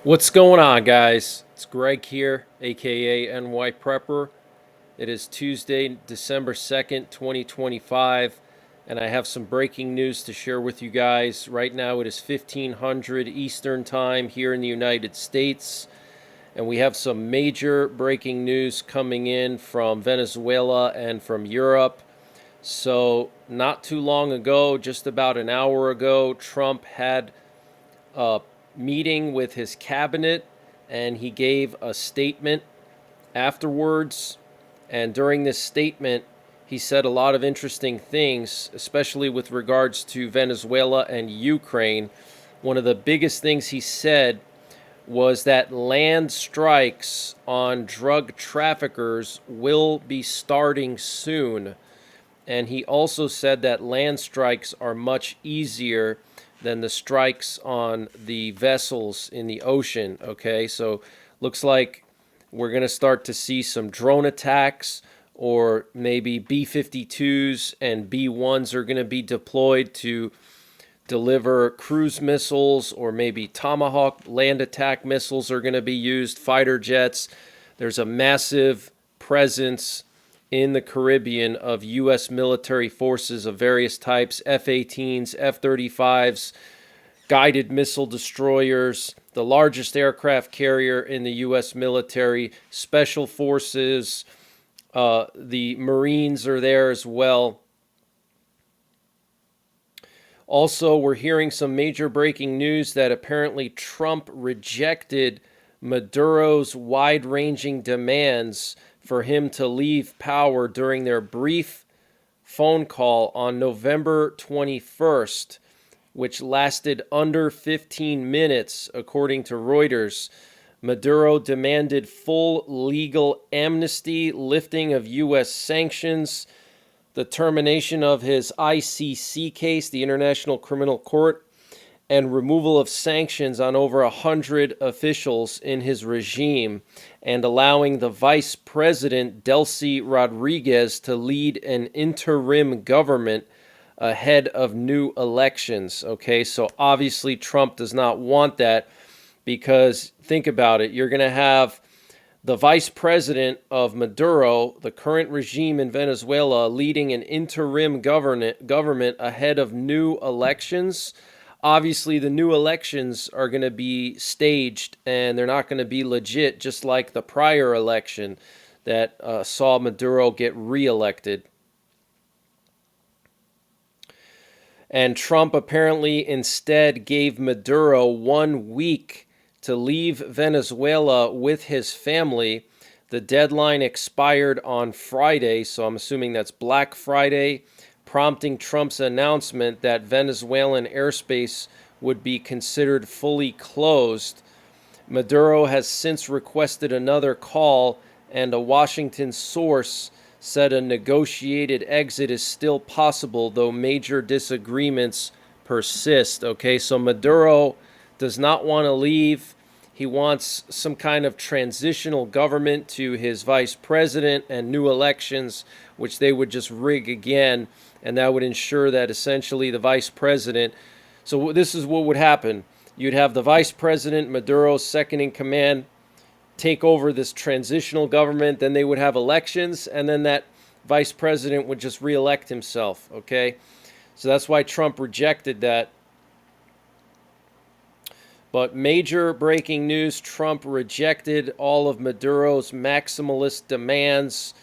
What's going on, guys? It's Greg here, aka NYPrepper. It is Tuesday, December 2nd, 2025, and I have some breaking news to share with you guys. Right now, it is 1500 Eastern Time here in the United States, and we have some major breaking news coming in from Venezuela and from Europe. So, not too long ago, just about an hour ago, Trump had a meeting with his cabinet and he gave a statement afterwards. And during this statement, he said a lot of interesting things, especially with regards to Venezuela and Ukraine. One of the biggest things he said was that land strikes on drug traffickers will be starting soon. And he also said that land strikes are much easier than the strikes on the vessels in the ocean. Okay, so looks like we're going to start to see some drone attacks, or maybe B-52s and B-1s are going to be deployed to deliver cruise missiles, or maybe Tomahawk land attack missiles are going to be used, fighter jets. There's a massive presence in the Caribbean of U.S. military forces of various types, F-18s, F-35s, guided missile destroyers, the largest aircraft carrier in the U.S. military, special forces, the Marines are there as well. Also, we're hearing some major breaking news that apparently Trump rejected Maduro's wide-ranging demands for him to leave power during their brief phone call on November 21st, which lasted under 15 minutes, according to Reuters. Maduro demanded full legal amnesty, lifting of U.S. sanctions, the termination of his ICC case, the International Criminal Court, and removal of sanctions on over 100 officials in his regime, and allowing the Vice President, Delcy Rodriguez, to lead an interim government ahead of new elections. Okay, so obviously Trump does not want that, because think about it. You're going to have the vice president of Maduro, the current regime in Venezuela, leading an interim government ahead of new elections. Obviously, the new elections are going to be staged, and they're not going to be legit, just like the prior election that saw Maduro get reelected. And Trump apparently instead gave Maduro 1 week to leave Venezuela with his family. The deadline expired on Friday, so I'm assuming that's Black Friday, prompting Trump's announcement that Venezuelan airspace would be considered fully closed. Maduro has since requested another call, and a Washington source said a negotiated exit is still possible, though major disagreements persist. Okay, so Maduro does not want to leave. He wants some kind of transitional government to his vice president and new elections, which they would just rig again, and that would ensure that essentially the vice president. So this is what would happen. You'd have the vice president, Maduro, second in command, take over this transitional government, then they would have elections, and then that vice president would just reelect himself. Okay, so that's why Trump rejected that. But major breaking news: Trump rejected all of Maduro's maximalist demands,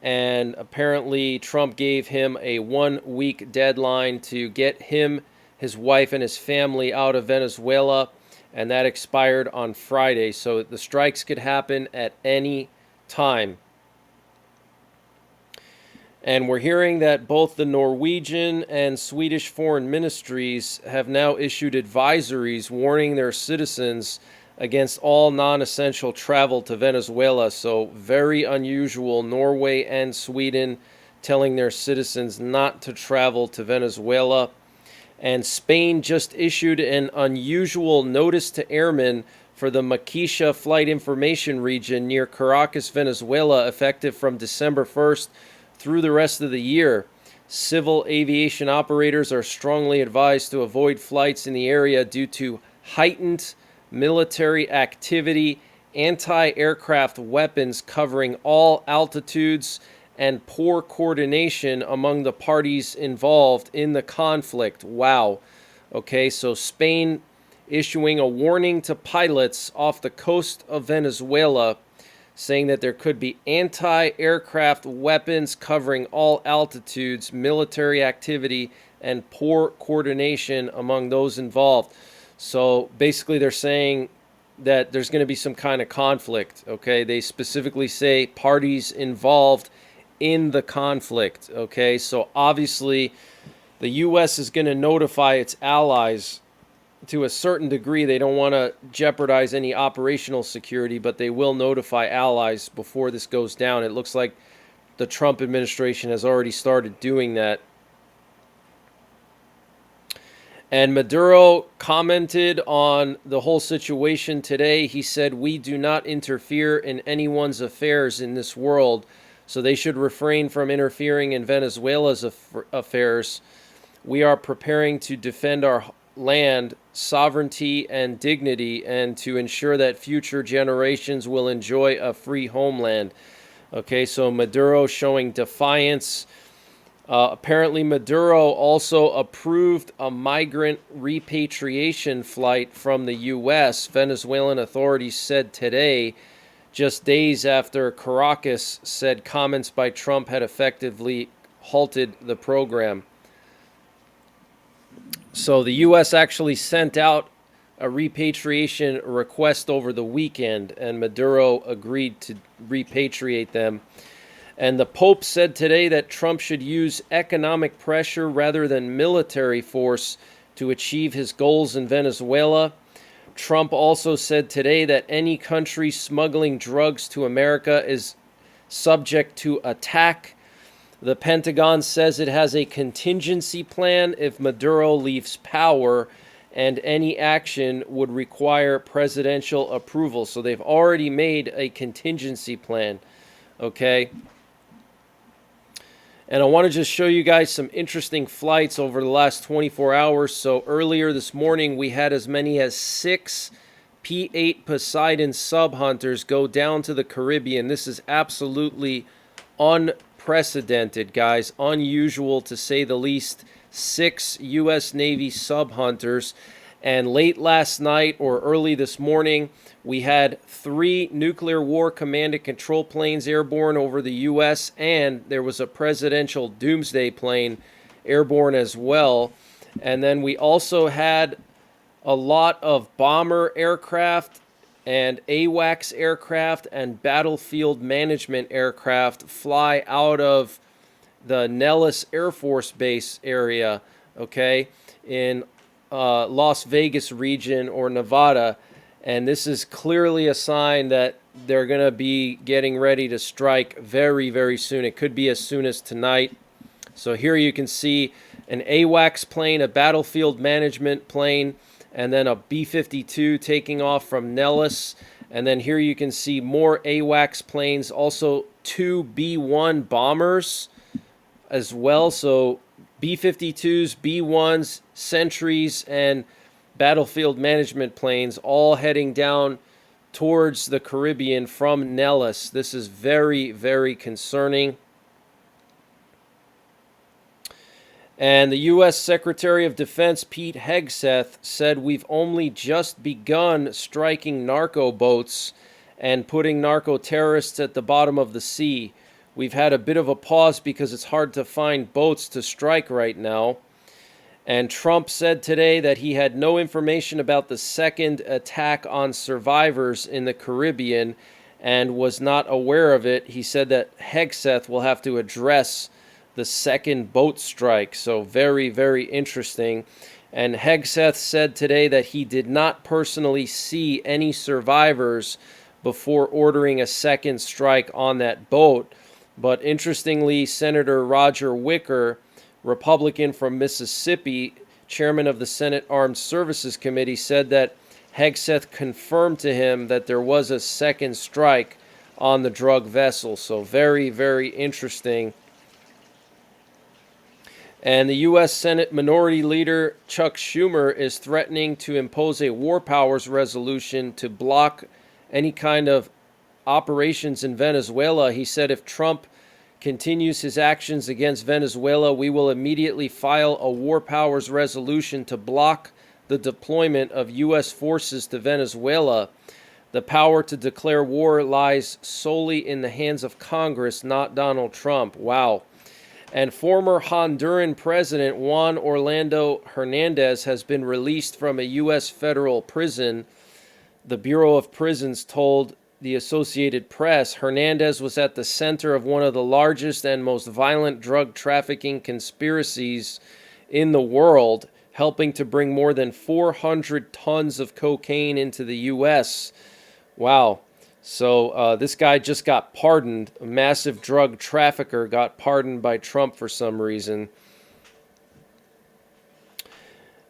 and apparently Trump gave him a 1 week deadline to get him, his wife, and his family out of Venezuela, and that expired on Friday. So the strikes could happen at any time. And we're hearing that both the Norwegian and Swedish foreign ministries have now issued advisories warning their citizens against all non-essential travel to Venezuela. So very unusual. Norway and Sweden telling their citizens not to travel to Venezuela. And Spain just issued an unusual notice to airmen for the Maquisha flight information region near Caracas, Venezuela, effective from December 1st through the rest of the year. Civil aviation operators are strongly advised to avoid flights in the area due to heightened military activity, anti-aircraft weapons covering all altitudes, and poor coordination among the parties involved in the conflict. Wow. Okay, so Spain issuing a warning to pilots off the coast of Venezuela, saying that there could be anti-aircraft weapons covering all altitudes, military activity, and poor coordination among those involved. So basically they're saying that there's going to be some kind of conflict, okay? They specifically say parties involved in the conflict, okay? So obviously the U.S. is going to notify its allies to a certain degree. They don't want to jeopardize any operational security, but they will notify allies before this goes down. It looks like the Trump administration has already started doing that. And Maduro commented on the whole situation today. He said, "We do not interfere in anyone's affairs in this world, so they should refrain from interfering in Venezuela's affairs. We are preparing to defend our land, sovereignty, and dignity, and to ensure that future generations will enjoy a free homeland." Okay, so Maduro showing defiance. Apparently, Maduro also approved a migrant repatriation flight from the U.S., Venezuelan authorities said today, just days after Caracas said comments by Trump had effectively halted the program. So the U.S. actually sent out a repatriation request over the weekend, and Maduro agreed to repatriate them. And the Pope said today that Trump should use economic pressure rather than military force to achieve his goals in Venezuela. Trump also said today that any country smuggling drugs to America is subject to attack. The Pentagon says it has a contingency plan if Maduro leaves power, and any action would require presidential approval. So they've already made a contingency plan, okay? And I want to just show you guys some interesting flights over the last 24 hours. So earlier this morning, we had as many as 6 P-8 Poseidon sub-hunters go down to the Caribbean. This is absolutely unprecedented, guys. Unusual, to say the least. 6 U.S. Navy sub-hunters. And late last night or early this morning, we had 3 nuclear war command and control planes airborne over the U.S., and there was a presidential doomsday plane airborne as well. And then we also had a lot of bomber aircraft and AWACS aircraft and battlefield management aircraft fly out of the Nellis Air Force Base area, okay, in Las Vegas region or Nevada. And this is clearly a sign that they're going to be getting ready to strike very, very soon. It could be as soon as tonight. So here you can see an AWACS plane, a battlefield management plane, and then a B-52 taking off from Nellis. And then here you can see more AWACS planes, also 2 B-1 bombers as well. So B-52s, B-1s, Sentries, and battlefield management planes all heading down towards the Caribbean from Nellis. This is very, very concerning. And the U.S. Secretary of Defense Pete Hegseth said we've only just begun striking narco boats and putting narco terrorists at the bottom of the sea. We've had a bit of a pause because it's hard to find boats to strike right now. And Trump said today that he had no information about the second attack on survivors in the Caribbean and was not aware of it. He said that Hegseth will have to address the second boat strike. So very, very interesting. And Hegseth said today that he did not personally see any survivors before ordering a second strike on that boat. But interestingly, Senator Roger Wicker, Republican from Mississippi, chairman of the Senate Armed Services Committee, said that Hegseth confirmed to him that there was a second strike on the drug vessel. So very, very interesting. And the U.S. Senate Minority Leader Chuck Schumer is threatening to impose a war powers resolution to block any kind of operations in Venezuela. He said if Trump continues his actions against Venezuela, we will immediately file a war powers resolution to block the deployment of U.S. forces to Venezuela. The power to declare war lies solely in the hands of Congress, not Donald Trump. Wow. And former Honduran President Juan Orlando Hernandez has been released from a U.S. federal prison. The Bureau of Prisons told the Associated Press Hernandez was at the center of one of the largest and most violent drug trafficking conspiracies in the world, helping to bring more than 400 tons of cocaine into the U.S. Wow. So this guy just got pardoned. A massive drug trafficker got pardoned by Trump for some reason.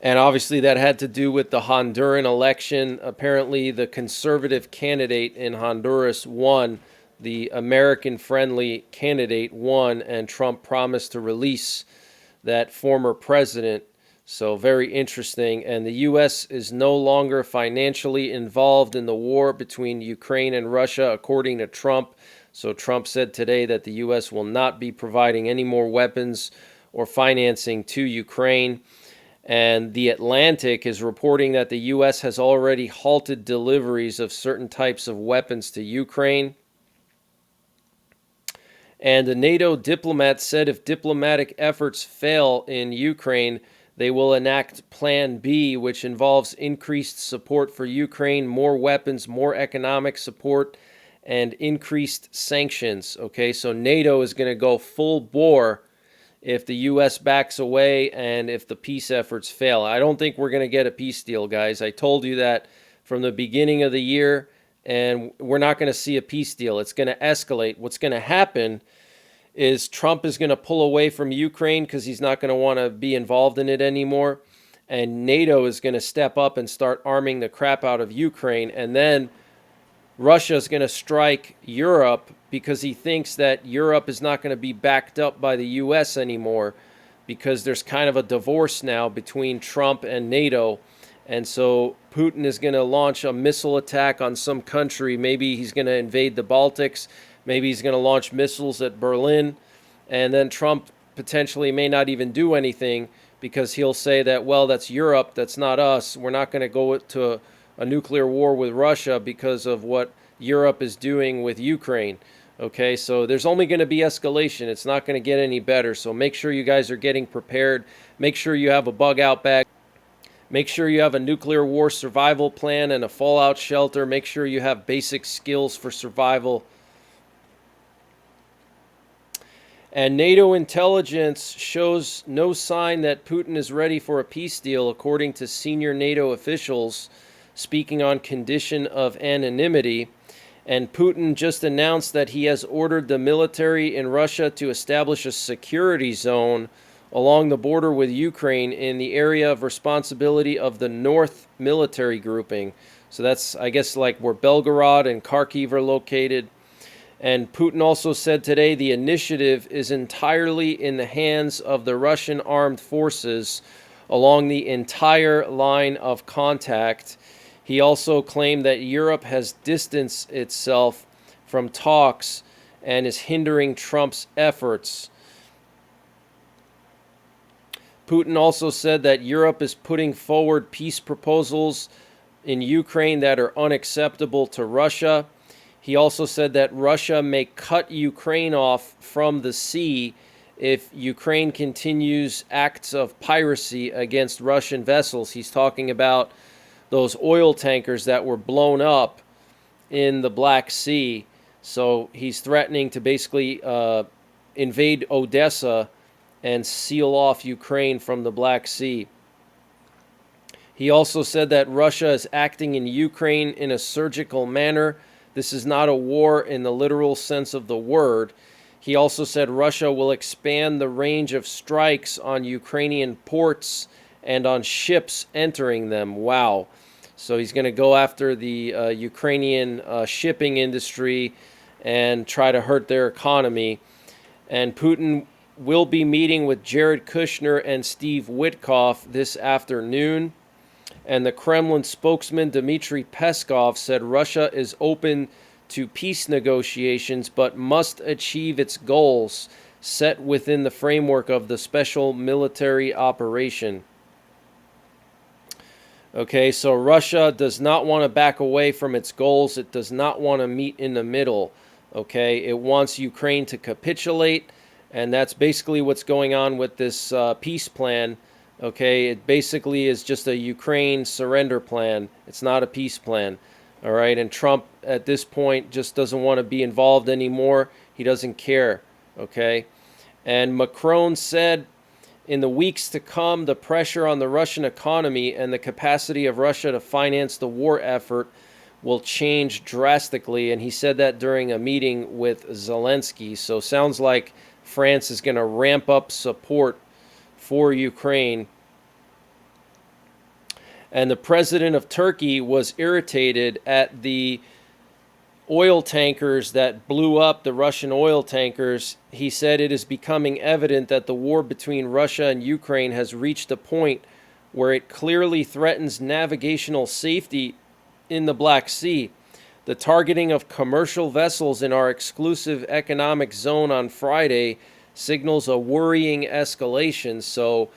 And obviously that had to do with the Honduran election. Apparently the conservative candidate in Honduras won. The American-friendly candidate won, and Trump promised to release that former president. So very interesting. And the U.S. is no longer financially involved in the war between Ukraine and Russia, according to Trump. So Trump said today that the U.S. will not be providing any more weapons or financing to Ukraine. And The Atlantic is reporting that the U.S. has already halted deliveries of certain types of weapons to Ukraine. And a NATO diplomat said if diplomatic efforts fail in Ukraine, they will enact Plan B, which involves increased support for Ukraine, more weapons, more economic support, and increased sanctions. Okay, so NATO is going to go full bore if the U.S. backs away and if the peace efforts fail. I don't think we're going to get a peace deal, guys. I told you that from the beginning of the year, and we're not going to see a peace deal. It's going to escalate. What's going to happen is Trump is going to pull away from Ukraine because he's not going to want to be involved in it anymore. And NATO is going to step up and start arming the crap out of Ukraine. And then Russia is going to strike Europe because he thinks that Europe is not going to be backed up by the U.S. anymore, because there's kind of a divorce now between Trump and NATO. And so Putin is going to launch a missile attack on some country. Maybe he's going to invade the Baltics. Maybe he's going to launch missiles at Berlin. And then Trump potentially may not even do anything because he'll say that, well, that's Europe, that's not us. We're not going to go to a nuclear war with Russia because of what Europe is doing with Ukraine. Okay, so there's only going to be escalation. It's not going to get any better. So make sure you guys are getting prepared. Make sure you have a bug out bag. Make sure you have a nuclear war survival plan and a fallout shelter. Make sure you have basic skills for survival. And NATO intelligence shows no sign that Putin is ready for a peace deal, according to senior NATO officials speaking on condition of anonymity. And Putin just announced that he has ordered the military in Russia to establish a security zone along the border with Ukraine in the area of responsibility of the North military grouping. So that's, I guess, like where Belgorod and Kharkiv are located. And Putin also said today the initiative is entirely in the hands of the Russian armed forces along the entire line of contact. He also claimed that Europe has distanced itself from talks and is hindering Trump's efforts. Putin also said that Europe is putting forward peace proposals in Ukraine that are unacceptable to Russia. He also said that Russia may cut Ukraine off from the sea if Ukraine continues acts of piracy against Russian vessels. He's talking about those oil tankers that were blown up in the Black Sea. So he's threatening to basically invade Odessa and seal off Ukraine from the Black Sea. He also said that Russia is acting in Ukraine in a surgical manner. This is not a war in the literal sense of the word. He also said Russia will expand the range of strikes on Ukrainian ports and on ships entering them. Wow. So he's going to go after the Ukrainian shipping industry and try to hurt their economy. And Putin will be meeting with Jared Kushner and Steve Witkoff this afternoon. And the Kremlin spokesman Dmitry Peskov said Russia is open to peace negotiations but must achieve its goals set within the framework of the special military operation. Okay, so Russia does not want to back away from its goals. It does not want to meet in the middle. Okay, it wants Ukraine to capitulate, and that's basically what's going on with this peace plan. Okay, it basically is just a Ukraine surrender plan. It's not a peace plan. All right, and Trump at this point just doesn't want to be involved anymore. He doesn't care. Okay, and Macron said, in the weeks to come, the pressure on the Russian economy and the capacity of Russia to finance the war effort will change drastically. And he said that during a meeting with Zelensky. So sounds like France is going to ramp up support for Ukraine. And the president of Turkey was irritated at the oil tankers that blew up, the Russian oil tankers. He said it is becoming evident that the war between Russia and Ukraine has reached a point where it clearly threatens navigational safety in the Black Sea. The targeting of commercial vessels in our exclusive economic zone on Friday signals a worrying escalation. So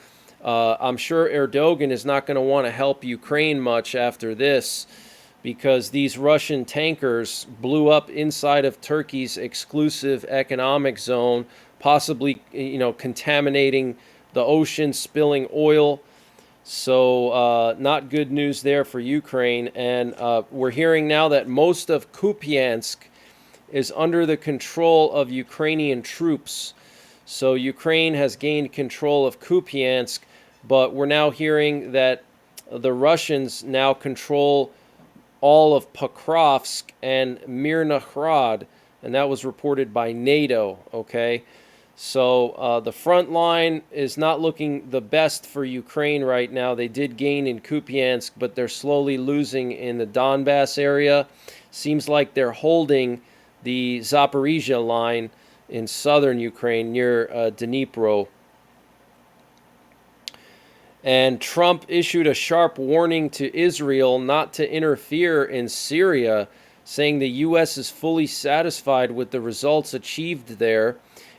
I'm sure Erdogan is not going to want to help Ukraine much after this, because these Russian tankers blew up inside of Turkey's exclusive economic zone, possibly, contaminating the ocean, spilling oil. So not good news there for Ukraine. And we're hearing now that most of Kupiansk is under the control of Ukrainian troops. So Ukraine has gained control of Kupiansk, but we're now hearing that the Russians now control all of Pokrovsk and Mirnogorod, and that was reported by NATO. Okay, so the front line is not looking the best for Ukraine right now. They did gain in Kupiansk, but they're slowly losing in the Donbass area. Seems like they're holding the Zaporizhia line in southern Ukraine near Dnipro. And Trump issued a sharp warning to Israel not to interfere in Syria, saying the U.S. is fully satisfied with the results achieved there.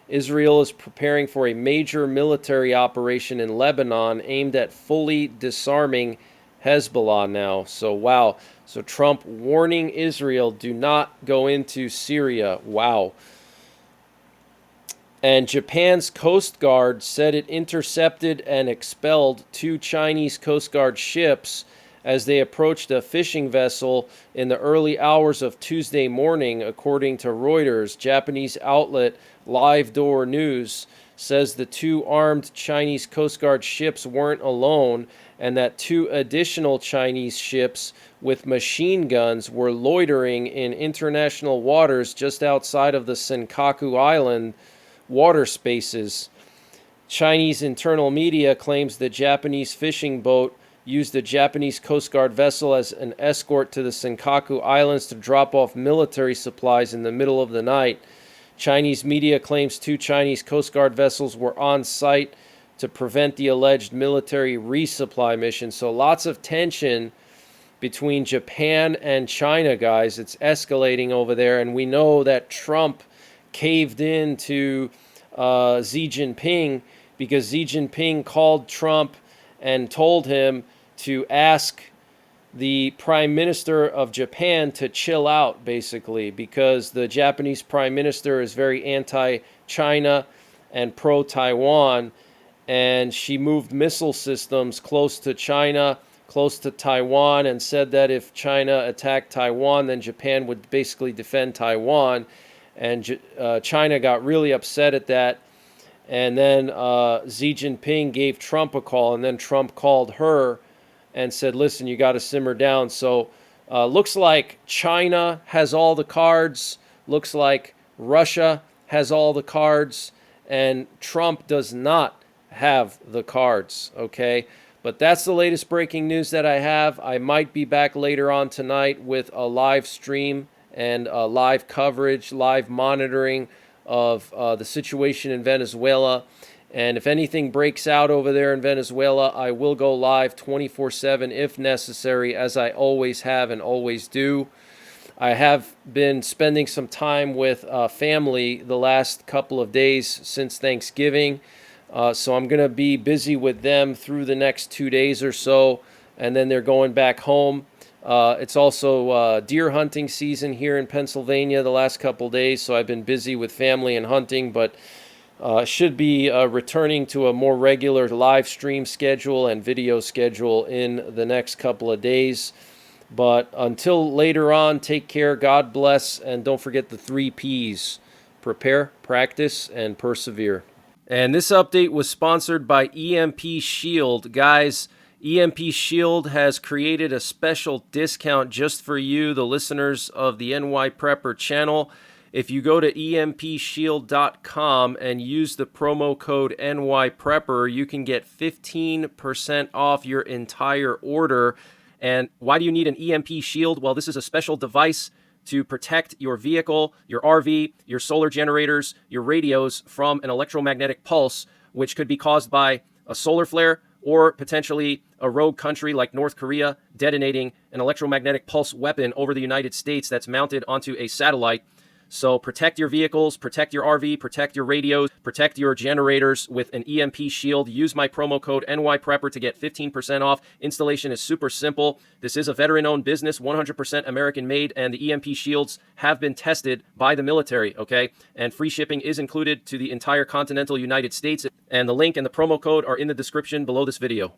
Israel is preparing for a major military operation in Lebanon aimed at fully disarming Hezbollah now. So, wow. So Trump warning Israel, do not go into Syria. Wow. And Japan's Coast Guard said it intercepted and expelled 2 Chinese Coast Guard ships as they approached a fishing vessel in the early hours of Tuesday morning, according to Reuters. Japanese outlet Live Door News says the 2 armed Chinese Coast Guard ships weren't alone, and that 2 additional Chinese ships with machine guns were loitering in international waters just outside of the Senkaku Island water spaces. Chinese internal media claims the Japanese fishing boat used a Japanese Coast Guard vessel as an escort to the Senkaku Islands to drop off military supplies in the middle of the night. Chinese media claims 2 Chinese Coast Guard vessels were on site to prevent the alleged military resupply mission. So lots of tension between Japan and China, guys. It's escalating over there, and we know that Trump caved in to Xi Jinping, because Xi Jinping called Trump and told him to ask the Prime Minister of Japan to chill out, basically, because the Japanese Prime Minister is very anti-China and pro-Taiwan, and she moved missile systems close to China, close to Taiwan, and said that if China attacked Taiwan, then Japan would basically defend Taiwan. And China got really upset at that. And then Xi Jinping gave Trump a call, and then Trump called her and said, listen, you got to simmer down. So looks like China has all the cards. Looks like Russia has all the cards. And Trump does not have the cards, okay? But that's the latest breaking news that I have. I might be back later on tonight with a live stream and live coverage, live monitoring of the situation in Venezuela. And if anything breaks out over there in Venezuela, I will go live 24/7 if necessary, as I always have and always do. I have been spending some time with family the last couple of days since Thanksgiving. So I'm going to be busy with them through the next 2 days or so, and then they're going back home. It's also deer hunting season here in Pennsylvania the last couple days, so I've been busy with family and hunting, but should be returning to a more regular live stream schedule and video schedule in the next couple of days. But until later on, take care, God bless, and don't forget the 3 Ps: prepare, practice, and persevere. And this update was sponsored by EMP Shield. Guys, EMP Shield has created a special discount just for you, the listeners of the NYPrepper channel. If you go to empshield.com and use the promo code NYPrepper, you can get 15% off your entire order. And why do you need an EMP Shield? Well, this is a special device to protect your vehicle, your RV, your solar generators, your radios from an electromagnetic pulse, which could be caused by a solar flare or potentially a rogue country like North Korea detonating an electromagnetic pulse weapon over the United States that's mounted onto a satellite. So protect your vehicles, protect your RV, protect your radios, protect your generators with an EMP Shield. Use my promo code NYPrepper to get 15% off. Installation is super simple. This is a veteran-owned business, 100% American-made, and the EMP Shields have been tested by the military, okay? And free shipping is included to the entire continental United States. And the link and the promo code are in the description below this video.